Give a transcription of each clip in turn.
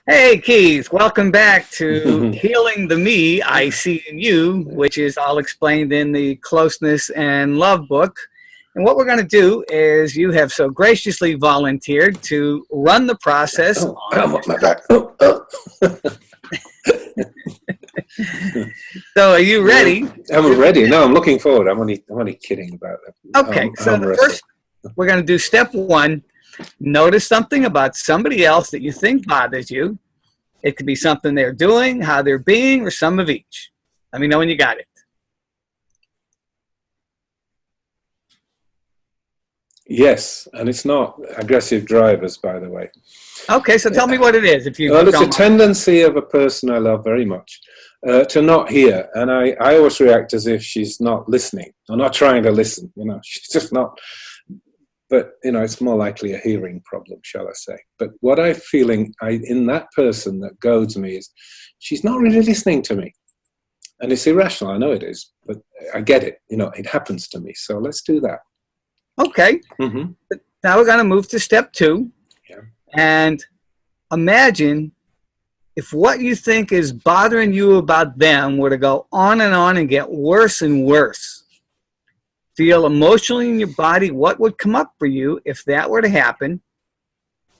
Hey Keith, welcome back to Healing the Me I See in You, which is all explained in the Closeness and Love book. And what we're going to do is you have so graciously volunteered to run the process Oh, on my back. Oh. So are you ready? I'm ready. No, I'm looking forward. I'm only kidding about that. Okay, so the first, we're going to do step one. Notice something about somebody else that you think bothers you. It could be something they're doing, how they're being, or some of each. Let me know when you got it. Yes, and it's not aggressive drivers, by the way. Okay, so tell me what it is. If you Well, it's a tendency of a person I love very much to not hear, and I always react as if she's not listening or not trying to listen. She's just not. But it's more likely a hearing problem, shall I say? But what I'm feeling in that person that goads me is she's not really listening to me, and it's irrational. I know it is, but I get it. It happens to me. So let's do that. Okay. Mm-hmm. Now we're going to move to step two. Yeah. And imagine if what you think is bothering you about them were to go on and get worse and worse. Feel emotionally in your body what would come up for you if that were to happen.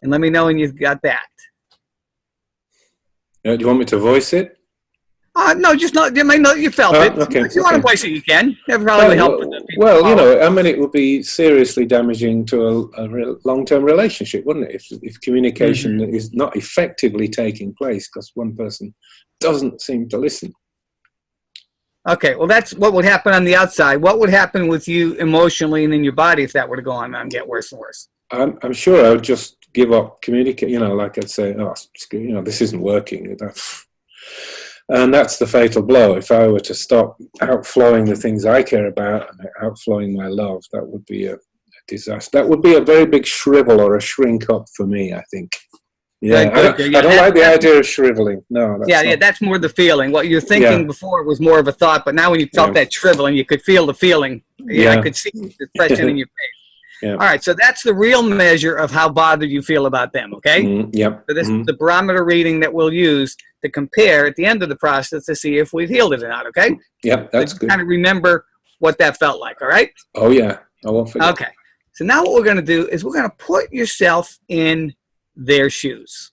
And let me know when you've got that. Do you want me to voice it? No, just not. You may know you felt it. Okay, if you want to voice it, you can. That probably would help. It would be seriously damaging to a long-term relationship, wouldn't it? If communication is not effectively taking place because one person doesn't seem to listen. Okay, well, that's what would happen on the outside. What would happen with you emotionally and in your body if that were to go on and get worse and worse? I'm sure I would just give up communicating. Like I'd say, this isn't working. And that's the fatal blow. If I were to stop outflowing the things I care about and outflowing my love, that would be a disaster. That would be a very big shrivel or a shrink up for me, I think. Yeah, I don't like the idea of shriveling. No. That's more the feeling. What you're thinking before was more of a thought, but now when you felt that shriveling, you could feel the feeling. I could see the depression in your face. Yeah. All right, so that's the real measure of how bothered you feel about them, okay? Yep. So this is the barometer reading that we'll use to compare at the end of the process to see if we've healed it or not, okay? Yep, that's good. Kind of remember what that felt like, all right? Oh, yeah. I won't forget. Okay. So now what we're going to do is we're going to put yourself in their shoes.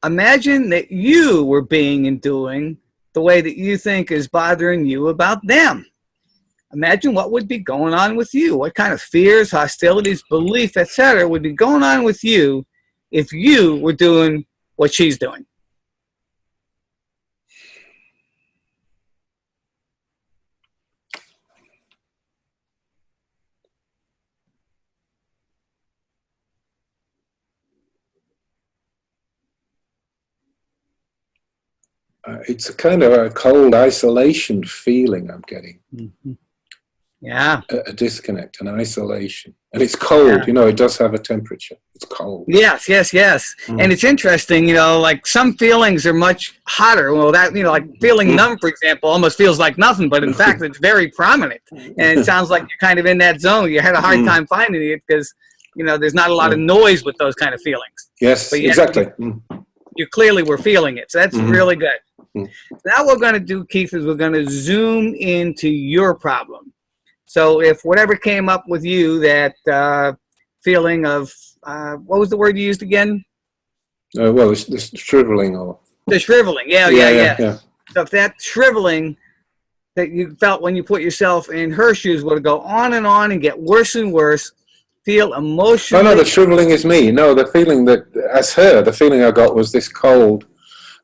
Imagine that you were being and doing the way that you think is bothering you about them. Imagine what would be going on with you. What kind of fears, hostilities, belief, etc. would be going on with you if you were doing what she's doing. It's a kind of a cold isolation feeling I'm getting. Mm-hmm. Yeah. A disconnect, an isolation. And it's cold, it does have a temperature. It's cold. Yes. And it's interesting, like some feelings are much hotter. Well, that, like feeling numb, for example, almost feels like nothing, but in fact, it's very prominent. And it sounds like you're kind of in that zone. You had a hard time finding it because, there's not a lot of noise with those kind of feelings. Yes, but exactly. You clearly were feeling it. So that's really good. Now what we're going to do, Keith, is we're going to zoom into your problem. So if whatever came up with you, that feeling of, what was the word you used again? It's shriveling. The shriveling, yeah. So if that shriveling that you felt when you put yourself in her shoes would go on and get worse and worse, feel emotionally... No, the shriveling is me. No, the feeling that, as her, the feeling I got was this cold,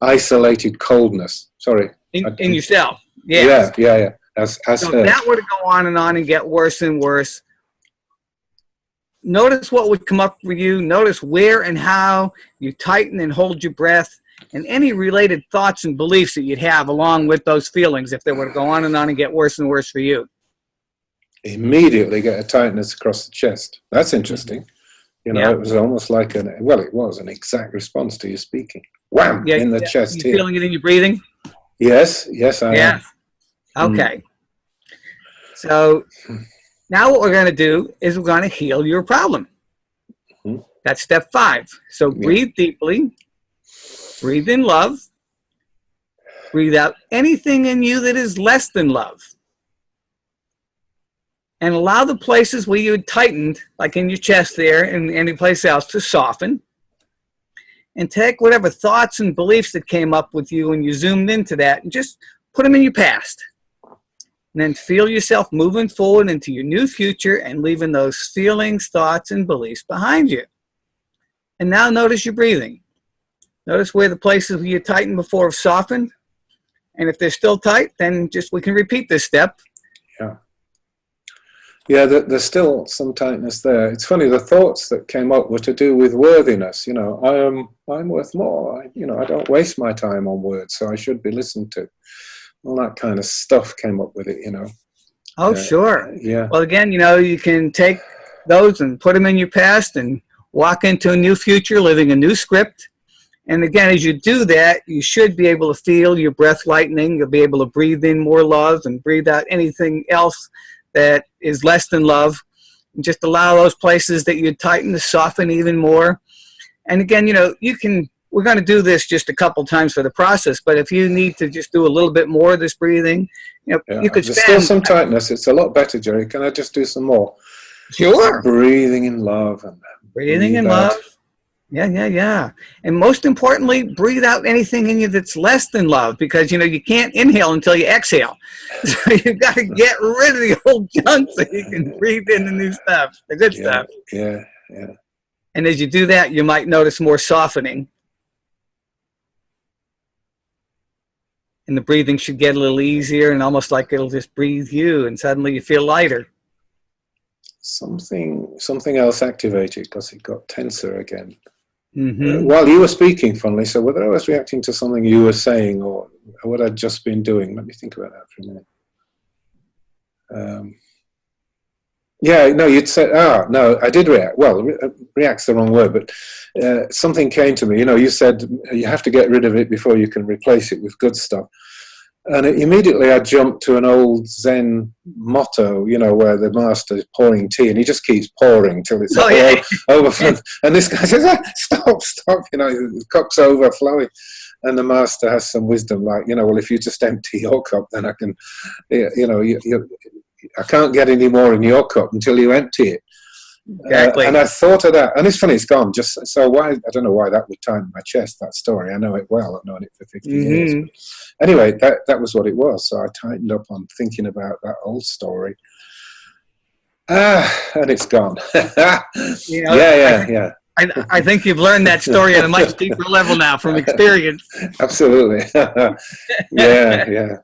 isolated coldness. Sorry. In yourself. Yes. Yeah. As so her. If that were to go on and get worse and worse, notice what would come up for you. Notice where and how you tighten and hold your breath, and any related thoughts and beliefs that you'd have along with those feelings if they were to go on and get worse and worse for you. Immediately get a tightness across the chest. That's interesting. It was almost like it was an exact response to you speaking. Wham! In the chest here. You feeling it in your breathing? Yes, I am. Okay. So now what we're going to do is we're going to heal your problem. That's step 5. So breathe deeply Breathe in love. Breathe out anything in you that is less than love. And allow the places where you had tightened, like in your chest there and any place else, to soften. And take whatever thoughts and beliefs that came up with you and you zoomed into that and just put them in your past. And then feel yourself moving forward into your new future and leaving those feelings, thoughts, and beliefs behind you. And now notice your breathing. Notice where the places where you tightened before have softened. And if they're still tight, then just we can repeat this step. Yeah. Yeah, there's still some tightness there. It's funny, the thoughts that came up were to do with worthiness. I'm worth more. I don't waste my time on words, so I should be listened to. All that kind of stuff came up with it, Oh, sure. Yeah. Well, again, you can take those and put them in your past and walk into a new future, living a new script. And again, as you do that, you should be able to feel your breath lightening. You'll be able to breathe in more love and breathe out anything else that is less than love. And just allow those places that you tighten to soften even more. And again, we're going to do this just a couple times for the process, but if you need to just do a little bit more of this breathing, you could There's still some tightness. It's a lot better, Jerry. Can I just do some more? Sure. Breathing in love. And breathing in love. Yeah. And most importantly, breathe out anything in you that's less than love, because, you can't inhale until you exhale. So you've got to get rid of the old junk so you can breathe in the new stuff, the good stuff. Yeah. And as you do that, you might notice more softening. And the breathing should get a little easier and almost like it'll just breathe you, and suddenly you feel lighter. Something else activated because it got tenser again. Mm-hmm. While you were speaking, funnily, so whether I was reacting to something you were saying or what I'd just been doing, let me think about that for a minute. You'd said, no, I did react. Well, react's the wrong word, but something came to me. You said you have to get rid of it before you can replace it with good stuff. And immediately I jumped to an old Zen motto, where the master is pouring tea and he just keeps pouring till it's overflowing. And this guy says, stop, the cup's overflowing. And the master has some wisdom like, well, if you just empty your cup, then I can, I can't get any more in your cup until you empty it. Exactly. And I thought of that, and it's funny, it's gone. Just so why? I don't know why that would tighten my chest. That story, I know it well. I've known it for 50 years. But anyway, that was what it was. So I tightened up on thinking about that old story. And it's gone. Yeah. I think you've learned that story at a much deeper level now from experience. Absolutely. Yeah.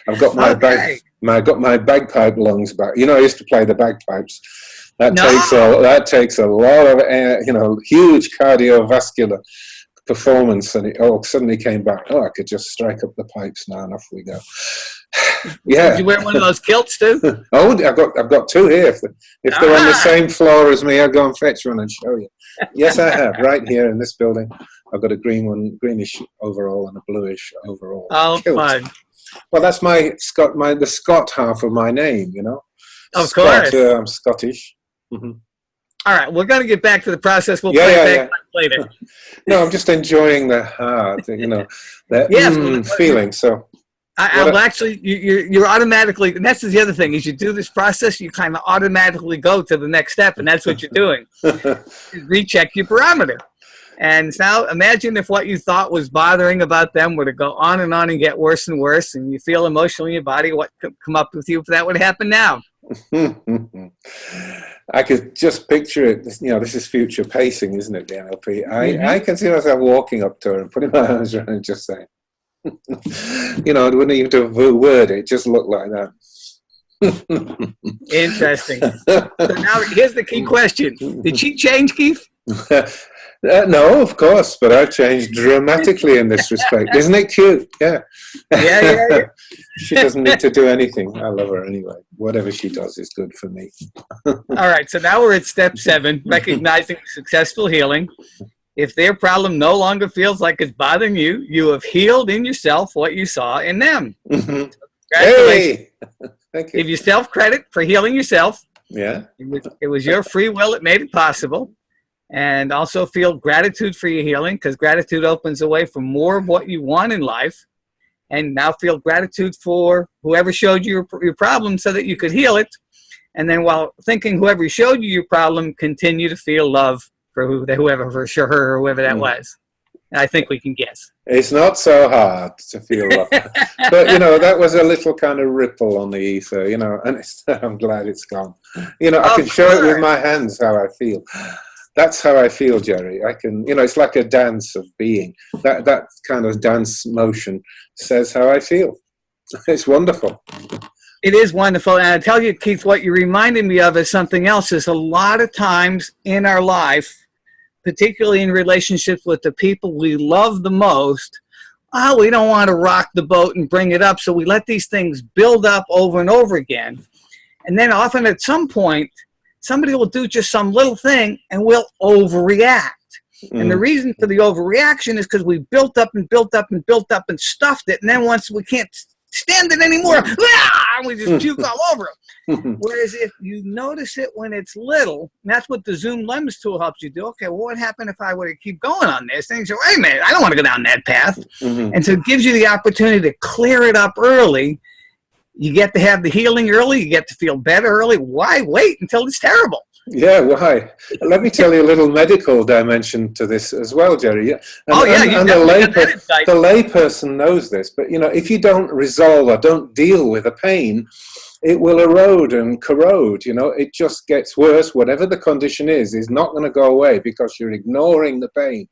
I've got my bagpipe lungs back. I used to play the bagpipes. That takes a lot of huge cardiovascular performance, and it suddenly came back. I could just strike up the pipes now, and off we go. Yeah. Did you wear one of those kilts too? I've got two here. If they're on the same floor as me, I'll go and fetch one and show you. Yes, I have. Right here in this building, I've got a greenish overall and a bluish overall. Oh, kilt. Fun. Well, that's the Scott half of my name, Of course. I'm Scottish. Mm-hmm. All right, we're going to get back to the process. We'll play back later. No, I'm just enjoying the feeling. So you're automatically, and that's the other thing, is you do this process, you kind of automatically go to the next step, and that's what you're doing. Recheck your barometer. And now imagine if what you thought was bothering about them were to go on and get worse and worse, and you feel emotionally in your body, what could come up with you if that would happen now? I could just picture it. This is future pacing, isn't it, the NLP? I can see myself walking up to her and putting my arms around her and just saying, it wouldn't even have a word. It just looked like that. Interesting. So now here's the key question. Did she change, Keith? No, of course, but I've changed dramatically in this respect. Isn't it cute? Yeah. Yeah. She doesn't need to do anything. I love her anyway. Whatever she does is good for me. All right, so now we're at step 7, recognizing successful healing. If their problem no longer feels like it's bothering you, you have healed in yourself what you saw in them. Mm-hmm. Congratulations. Hey! Thank you. Give yourself credit for healing yourself. Yeah. It was your free will that made it possible. And also feel gratitude for your healing, because gratitude opens the way for more of what you want in life. And now feel gratitude for whoever showed you your problem so that you could heal it. And then while thinking whoever showed you your problem, continue to feel love for whoever, for sure, her or whoever that was. And I think we can guess. It's not so hard to feel love. But, you know, that was a little kind of ripple on the ether, you know, and I'm glad it's gone. You know, I can show it with my hands how I feel. That's how I feel, Jerry. I can, you know, it's like a dance of being. That kind of dance motion says how I feel. It's wonderful. It is wonderful. And I tell you, Keith, what you reminded me of is something else. Is a lot of times in our life, particularly in relationships with the people we love the most, we don't want to rock the boat and bring it up. So we let these things build up over and over again. And then often at some point, somebody will do just some little thing and we'll overreact. And the reason for the overreaction is because we built up and built up and built up and stuffed it. And then once we can't stand it anymore, we just puke all over it. Whereas if you notice it when it's little, and that's what the Zoom Lens tool helps you do. Okay, well, what happened if I were to keep going on this? And you say, wait a minute, I don't want to go down that path. And so it gives you the opportunity to clear it up early. You get to have the healing early. You get to feel better early. Why wait until it's terrible? Yeah, why? Let me tell you a little medical dimension to this as well, Jerry. And, and the layperson knows this, but you know, if you don't resolve or don't deal with the pain, it will erode and corrode. You know, it just gets worse. Whatever the condition is not going to go away because you're ignoring the pain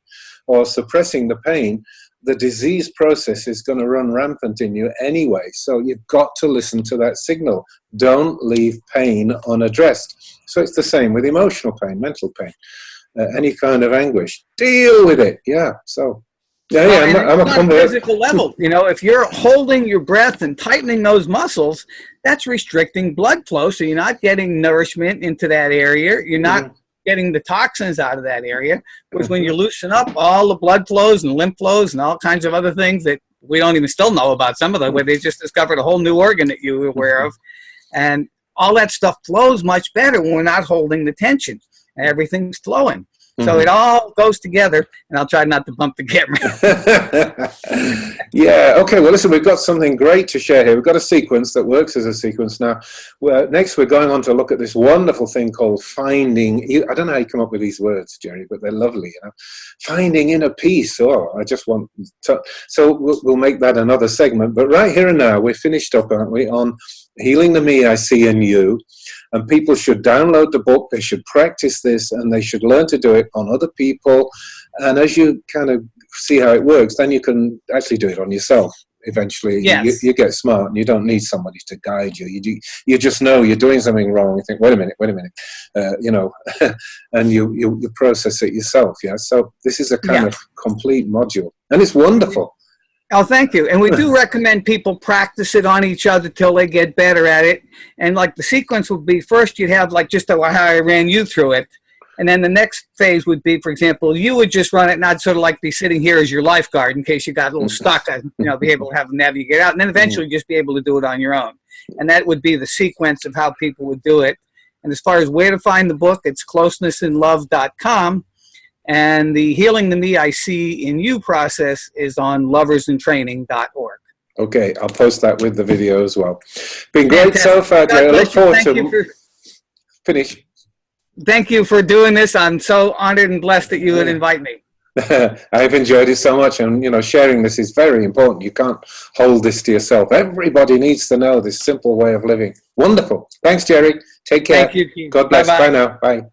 or suppressing the pain. The disease process is going to run rampant in you anyway. So you've got to listen to that signal. Don't leave pain unaddressed. So it's the same with emotional pain, mental pain, any kind of anguish. Deal with it. Yeah. So, I'm on a physical level. You know, if you're holding your breath and tightening those muscles, that's restricting blood flow. So you're not getting nourishment into that area. You're not getting the toxins out of that area. Whereas when you loosen up, all the blood flows and lymph flows and all kinds of other things that we don't even still know about, some of them, where they just discovered a whole new organ that you were aware of. And all that stuff flows much better when we're not holding the tension. Everything's flowing. So it all goes together, and I'll try not to bump the camera. Yeah, okay, well, listen, we've got something great to share here. We've got a sequence that works as a sequence now. Next, we're going on to look at this wonderful thing called finding. I don't know how you come up with these words, Jerry, but they're lovely. You know? Finding inner peace. Oh, I just want to. So we'll make that another segment. But right here and now, we're finished up, aren't we, on Healing the Me I See in You. And people should download the book, they should practice this, and they should learn to do it on other people. And as you kind of see how it works, then you can actually do it on yourself eventually. Yes. You get smart, and you don't need somebody to guide you. You just know you're doing something wrong. You think, wait a minute, you know, and you process it yourself. Yeah. So this is a kind of complete module, and it's wonderful. Oh, thank you. And we do recommend people practice it on each other till they get better at it. And like the sequence would be, first you'd have like just how I ran you through it. And then the next phase would be, for example, you would just run it, not sort of like be sitting here as your lifeguard in case you got a little stuck, you know, be able to have them navigate out. And then eventually just be able to do it on your own. And that would be the sequence of how people would do it. And as far as where to find the book, it's closenessandlove.com. And the Healing the Me I See in You process is on loversandtraining.org. Okay, I'll post that with the video as well. Been great so far, Jerry. I look forward to finish. Thank you for doing this. I'm so honored and blessed that you would invite me. I've enjoyed it so much, and you know, sharing this is very important. You can't hold this to yourself. Everybody needs to know this simple way of living. Wonderful. Thanks, Jerry. Take care. Thank you, Keith. God bless. Bye-bye. Bye now. Bye.